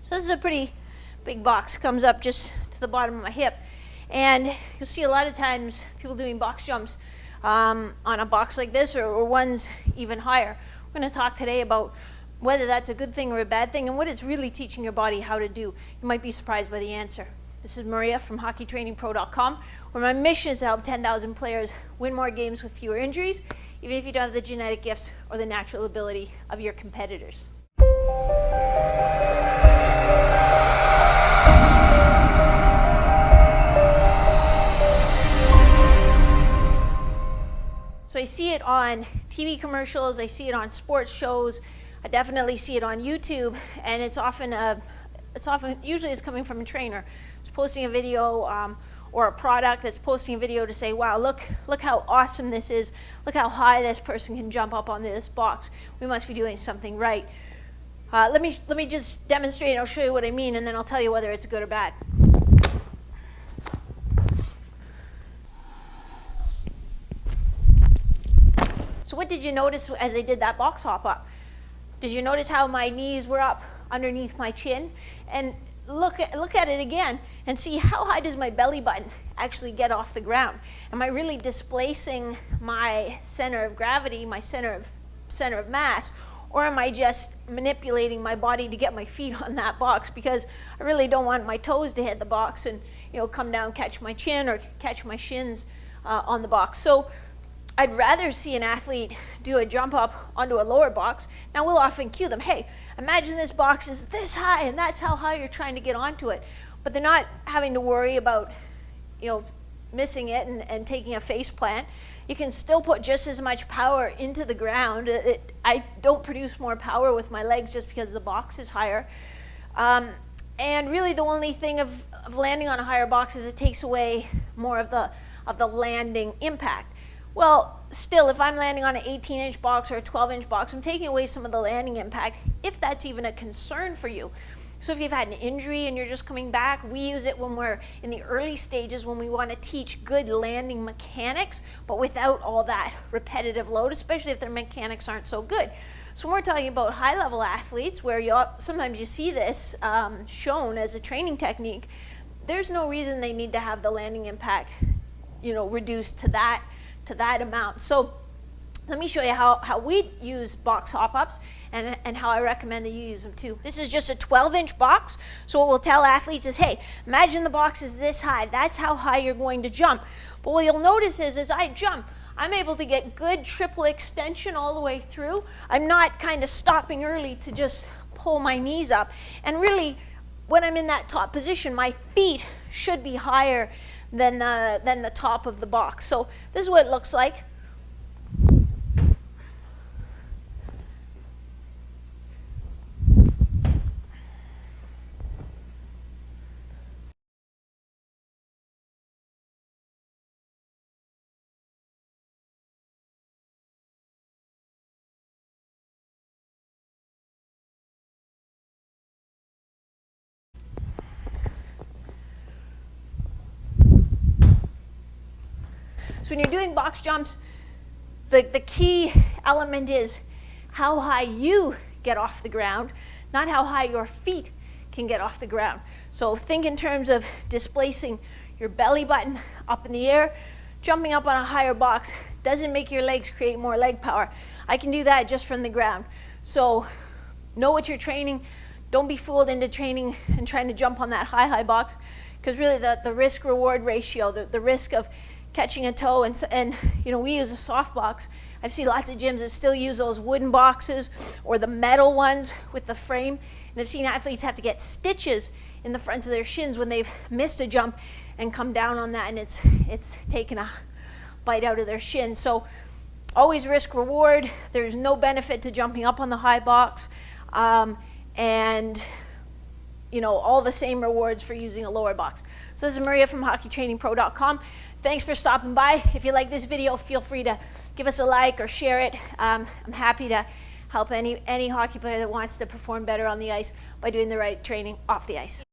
So this is a pretty big box, comes up just to the bottom of my hip. And you'll see a lot of times people doing box jumps on a box like this or ones even higher. We're going to talk today about whether that's a good thing or a bad thing and what it's really teaching your body how to do. You might be surprised by the answer. This is Maria from HockeyTrainingPro.com, where my mission is to help 10,000 players win more games with fewer injuries, even if you don't have the genetic gifts or the natural ability of your competitors. So I see it on TV commercials, I see it on sports shows, I definitely see it on YouTube, and usually it's coming from a trainer who's posting a video or a product that's posting a video to say, wow, look how awesome this is, look how high this person can jump up on this box, we must be doing something right. Let me just demonstrate and I'll show you what I mean, and then I'll tell you whether it's good or bad. So what did you notice as I did that box hop up? Did you notice how my knees were up underneath my chin? And look at it again and see how high does my belly button actually get off the ground? Am I really displacing my center of gravity, my center of mass, or am I just manipulating my body to get my feet on that box because I really don't want my toes to hit the box and come down, catch my chin or catch my shins on the box. So I'd rather see an athlete do a jump up onto a lower box. Now we'll often cue them, hey, imagine this box is this high and that's how high you're trying to get onto it. But they're not having to worry about missing it and taking a face plant. You can still put just as much power into the ground. I don't produce more power with my legs just because the box is higher. And really the only thing of landing on a higher box is it takes away more of the landing impact. Well, still, if I'm landing on an 18-inch box or a 12-inch box, I'm taking away some of the landing impact, if that's even a concern for you. So if you've had an injury and you're just coming back, we use it when we're in the early stages when we want to teach good landing mechanics, but without all that repetitive load, especially if their mechanics aren't so good. So when we're talking about high-level athletes, where sometimes you see this shown as a training technique, there's no reason they need to have the landing impact, reduced to that amount. So let me show you how we use box hop-ups and how I recommend that you use them too. This is just a 12-inch box. So what we'll tell athletes is, hey, imagine the box is this high. That's how high you're going to jump. But what you'll notice is as I jump, I'm able to get good triple extension all the way through. I'm not kind of stopping early to just pull my knees up. And really, when I'm in that top position, my feet should be higher than the top of the box. So this is what it looks like. So when you're doing box jumps, the key element is how high you get off the ground, not how high your feet can get off the ground. So think in terms of displacing your belly button up in the air. Jumping up on a higher box doesn't make your legs create more leg power. I can do that just from the ground. So know what you're training. Don't be fooled into training and trying to jump on that high box, because really the risk-reward ratio, the risk of catching a toe, and we use a soft box. I've seen lots of gyms that still use those wooden boxes or the metal ones with the frame, and I've seen athletes have to get stitches in the fronts of their shins when they've missed a jump and come down on that, and it's taken a bite out of their shin. So always risk reward. There's no benefit to jumping up on the high box, and all the same rewards for using a lower box. So this is Maria from HockeyTrainingPro.com. Thanks for stopping by. If you like this video, feel free to give us a like or share it. I'm happy to help any hockey player that wants to perform better on the ice by doing the right training off the ice.